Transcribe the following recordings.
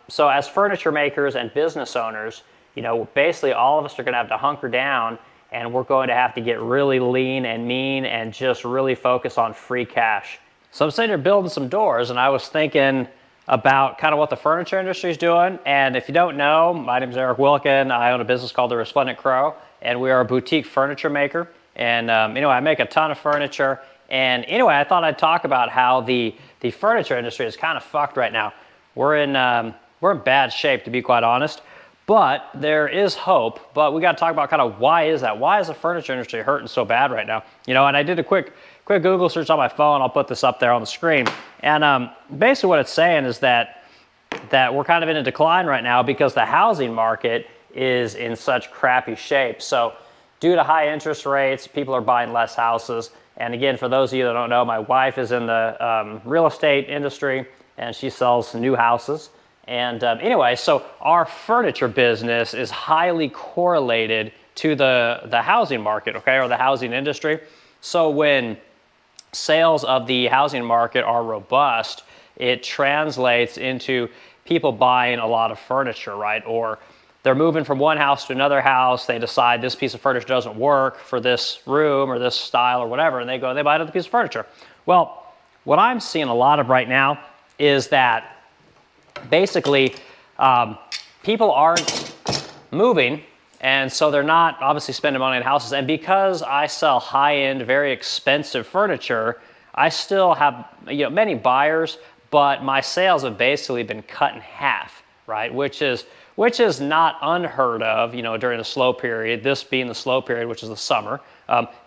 So as furniture makers and business owners, basically all of us are going to have to hunker down, and we're going to have to get really lean and mean and just really focus on free cash. So I'm sitting here building some doors, and I was thinking about kind of what the furniture industry is doing. And if you don't know, my name is Eric Wilkin. I own a business called The Resplendent Crow, and we are a boutique furniture maker. And I make a ton of furniture. And anyway, I thought I'd talk about how the furniture industry is kind of fucked right now. We're in bad shape, to be quite honest. But there is hope. But we got to talk about kind of why is that? Why is the furniture industry hurting so bad right now? And I did a quick Google search on my phone. I'll put this up there on the screen. And basically what it's saying is that we're kind of in a decline right now because the housing market is in such crappy shape. So due to high interest rates, people are buying less houses. And again, for those of you that don't know, my wife is in the real estate industry, and she sells new houses. And anyway, so our furniture business is highly correlated to the housing market, okay, or the housing industry. So when sales of the housing market are robust, it translates into people buying a lot of furniture, right? Or they're moving from one house to another house. They decide this piece of furniture doesn't work for this room or this style or whatever, and they buy another piece of furniture. Well, what I'm seeing a lot of right now is that basically people aren't moving, and so they're not obviously spending money on houses. And because I sell high-end, very expensive furniture, I still have many buyers, but my sales have basically been cut in half, right? Which is not unheard of, during the slow period. This being the slow period, which is the summer.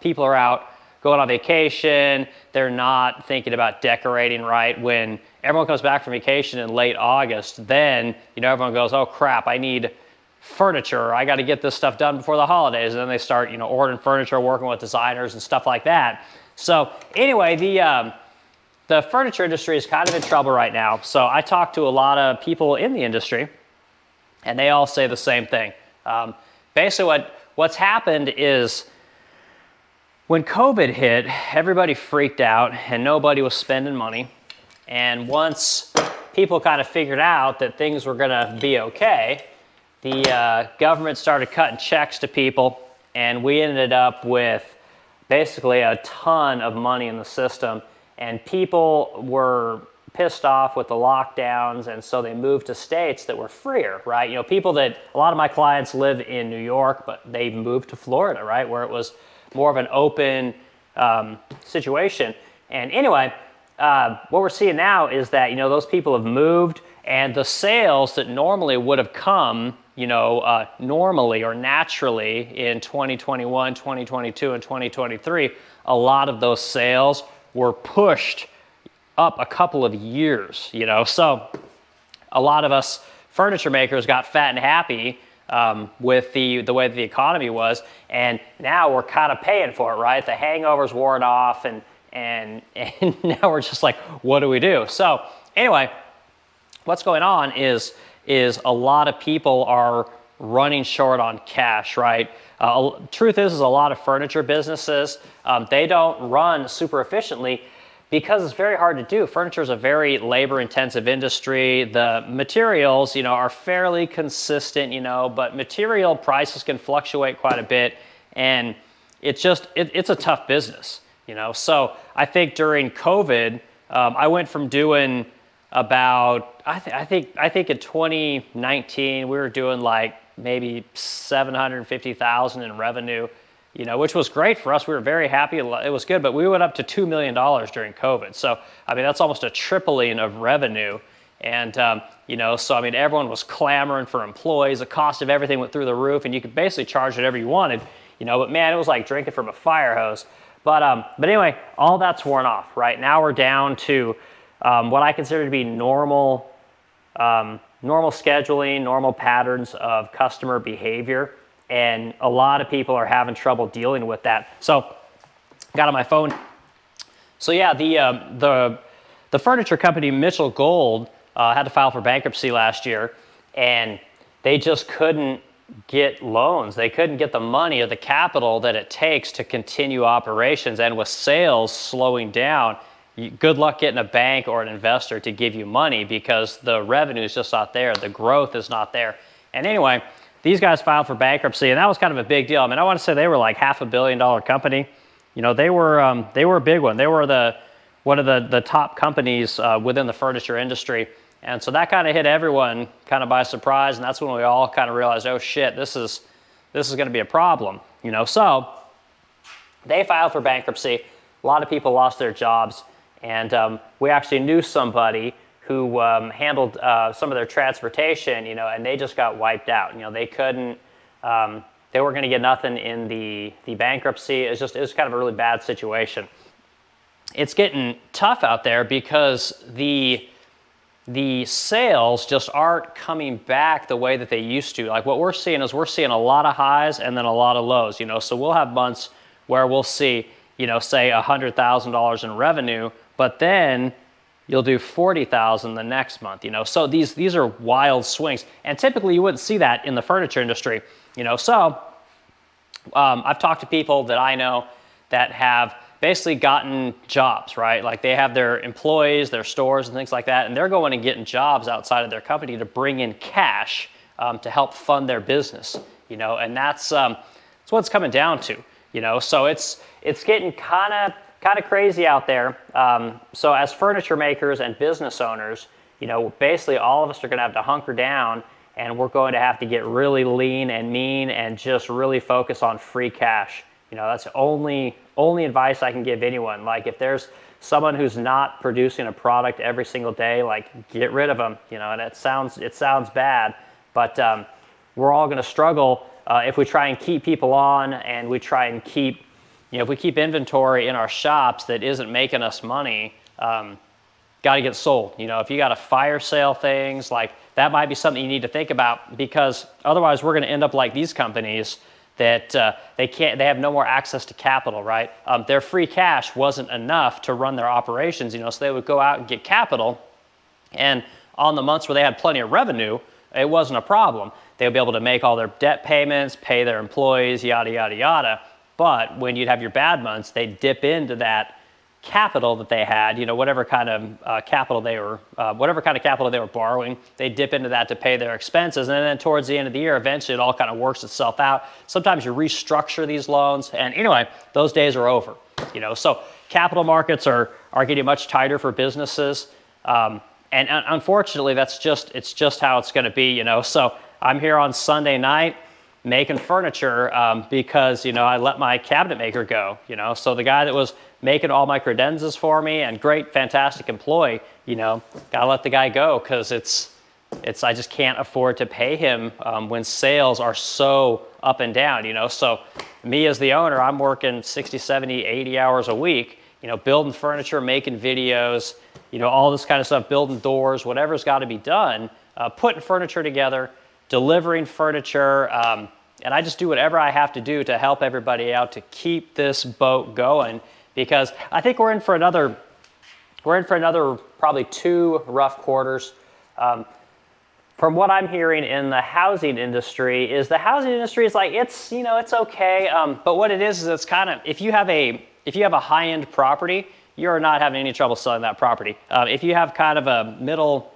People are out going on vacation. They're not thinking about decorating, right? When everyone comes back from vacation in late August, then everyone goes, oh crap, I need furniture. I got to get this stuff done before the holidays. And then they start ordering furniture, working with designers and stuff like that. So anyway, the furniture industry is kind of in trouble right now. So I talked to a lot of people in the industry, and they all say the same thing. Basically what's happened is when COVID hit, everybody freaked out and nobody was spending money. And once people kind of figured out that things were going to be okay, the government started cutting checks to people, and we ended up with basically a ton of money in the system. And people were pissed off with the lockdowns, and so they moved to states that were freer, right? A lot of my clients live in New York, but they moved to Florida, right, where it was more of an open situation. And anyway, what we're seeing now is that those people have moved, and the sales that normally would have come normally or naturally in 2021, 2022, and 2023, a lot of those sales were pushed up a couple of years, So a lot of us furniture makers got fat and happy with the way the economy was, and now we're kind of paying for it, right? The hangover's worn off, and now we're just like, what do we do? So anyway, what's going on is a lot of people are running short on cash, right? Truth is a lot of furniture businesses, they don't run super efficiently because it's very hard to do. Furniture is a very labor-intensive industry. The materials, are fairly consistent, but material prices can fluctuate quite a bit, and it's a tough business, So I think during COVID, I went from doing about, I think in 2019 we were doing like maybe 750,000 in revenue, which was great for us. We were very happy. It was good, but we went up to $2 million during COVID. So, that's almost a tripling of revenue. And, everyone was clamoring for employees. The cost of everything went through the roof, and you could basically charge whatever you wanted, but man, it was like drinking from a fire hose. But anyway, all that's worn off. Right now we're down to what I consider to be normal scheduling, normal patterns of customer behavior, and a lot of people are having trouble dealing with that. So, got on my phone. So yeah, the furniture company Mitchell Gold had to file for bankruptcy last year, and they just couldn't get loans. They couldn't get the money or the capital that it takes to continue operations, and with sales slowing down, good luck getting a bank or an investor to give you money because the revenue is just not there. The growth is not there. And anyway, these guys filed for bankruptcy, and that was kind of a big deal. I mean, I want to say they were like $500 million company. You know, they were a big one. They were one of the top companies within the furniture industry. And so that kind of hit everyone kind of by surprise, and that's when we all kind of realized, oh shit, this is going to be a problem. You know, so they filed for bankruptcy. A lot of people lost their jobs, and we actually knew somebody who handled some of their transportation, you know, and they just got wiped out. You know, they couldn't, they weren't going to get nothing in the bankruptcy. It was kind of a really bad situation. It's getting tough out there because the sales just aren't coming back the way that they used to. Like what we're seeing is we're seeing a lot of highs and then a lot of lows, you know, so we'll have months where we'll see, you know, say $100,000 in revenue, but then you'll do $40,000 the next month, you know. So these are wild swings, and typically you wouldn't see that in the furniture industry, you know. So I've talked to people that I know that have basically gotten jobs, right? Like they have their employees, their stores and things like that, and they're going and getting jobs outside of their company to bring in cash to help fund their business, you know. And that's what it's coming down to, you know. So it's getting kind of crazy out there. So as furniture makers and business owners, you know, basically all of us are going to have to hunker down, and we're going to have to get really lean and mean and just really focus on free cash. You know, that's only advice I can give anyone. Like if there's someone who's not producing a product every single day, like get rid of them, you know. And it sounds bad, but we're all going to struggle if we try and keep people on, and we try and keep, you know, if we keep inventory in our shops that isn't making us money, got to get sold. You know, if you got to fire sale things, like that might be something you need to think about, because otherwise we're going to end up like these companies that they have no more access to capital, right? Their free cash wasn't enough to run their operations, you know, so they would go out and get capital, and on the months where they had plenty of revenue, it wasn't a problem. They would be able to make all their debt payments, pay their employees, yada, yada, yada. But when you'd have your bad months, they'd dip into that capital that they had, you know, whatever kind of capital they were borrowing, they dip into that to pay their expenses. And then towards the end of the year, eventually it all kind of works itself out. Sometimes you restructure these loans, and anyway, those days are over, you know. So capital markets are getting much tighter for businesses. And unfortunately, it's just how it's going to be, you know. So I'm here on Sunday night making furniture because, you know, I let my cabinet maker go, you know. So the guy that was making all my credenzas for me, and great, fantastic employee, you know, gotta let the guy go, because I just can't afford to pay him when sales are so up and down, you know. So me as the owner, I'm working 60, 70, 80 hours a week, you know, building furniture, making videos, you know, all this kind of stuff, building doors, whatever's got to be done, putting furniture together, delivering furniture, and I just do whatever I have to do to help everybody out to keep this boat going, because I think we're in for another probably 2 rough quarters. From what I'm hearing in the housing industry is like, it's, you know, it's okay, but what it is it's kind of, if you have a high-end property, you're not having any trouble selling that property. If you have kind of a middle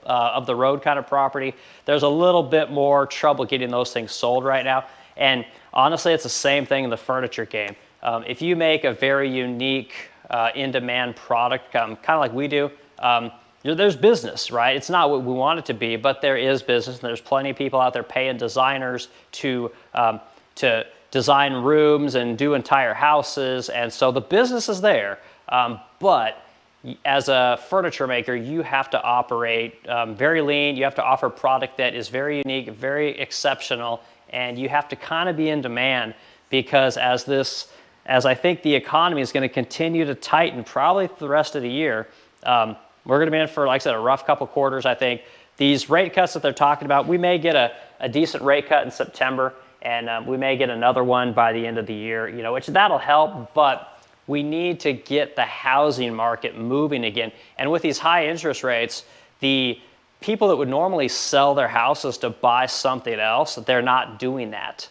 of the road kind of property, there's a little bit more trouble getting those things sold right now. And honestly, it's the same thing in the furniture game. If you make a very unique, in-demand product, kind of like we do, there's business, right? It's not what we want it to be, but there is business, and there's plenty of people out there paying designers to design rooms and do entire houses, and so the business is there. But as a furniture maker, you have to operate very lean. You have to offer product that is very unique, very exceptional, and you have to kind of be in demand, because as I think the economy is going to continue to tighten probably for the rest of the year, we're going to be in for, like I said, a rough couple quarters, I think. These rate cuts that they're talking about, we may get a decent rate cut in September, and we may get another one by the end of the year, you know, which that'll help, but we need to get the housing market moving again. And with these high interest rates, the people that would normally sell their houses to buy something else, they're not doing that.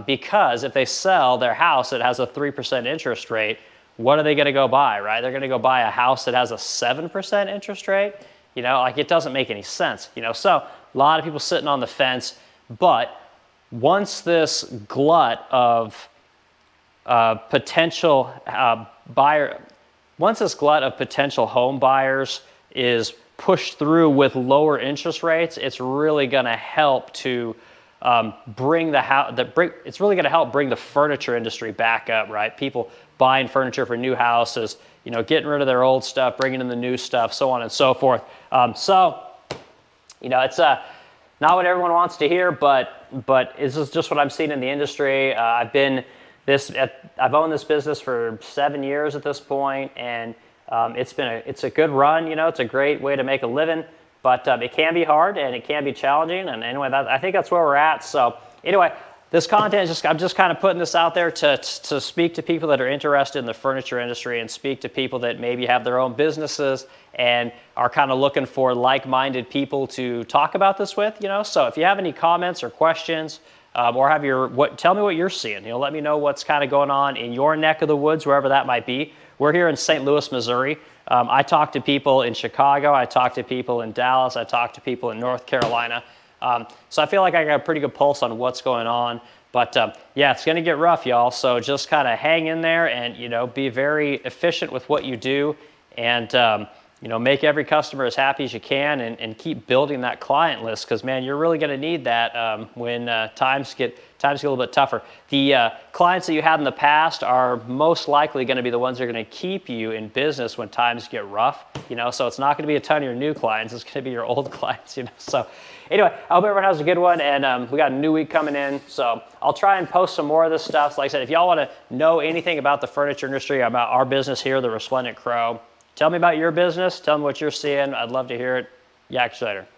Because if they sell their house that has a 3% interest rate, what are they going to go buy, right? They're going to go buy a house that has a 7% interest rate. Like it doesn't make any sense. So a lot of people sitting on the fence, but once this glut of potential once this glut of potential home buyers is pushed through with lower interest rates, it's really going to help to bring it's really going to help bring the furniture industry back up, right? People buying furniture for new houses, getting rid of their old stuff, bringing in the new stuff, so on and so forth. It's not what everyone wants to hear, but this is just what I'm seeing in the industry. I've owned this business for 7 years at this point, and it's a good run. It's a great way to make a living, but it can be hard and it can be challenging. And anyway, I think that's where we're at. So anyway, this content is I'm just kind of putting this out there to speak to people that are interested in the furniture industry and speak to people that maybe have their own businesses and are kind of looking for like-minded people to talk about this with. So if you have any comments or questions, or tell me what you're seeing. Let me know what's kind of going on in your neck of the woods, wherever that might be. We're here in St. Louis, Missouri. I talk to people in Chicago. I talk to people in Dallas. I talk to people in North Carolina. So I feel like I got a pretty good pulse on what's going on. But yeah, it's going to get rough, y'all. So just kind of hang in there and be very efficient with what you do, and make every customer as happy as you can, and keep building that client list, because man, you're really going to need that when times get a little bit tougher. The clients that you had in the past are most likely going to be the ones that are going to keep you in business when times get rough. So it's not going to be a ton of your new clients; it's going to be your old clients. So anyway, I hope everyone has a good one, and we got a new week coming in. So I'll try and post some more of this stuff. So like I said, if y'all want to know anything about the furniture industry, about our business here, the Resplendent Crow, tell me about your business. Tell me what you're seeing. I'd love to hear it. Yak later.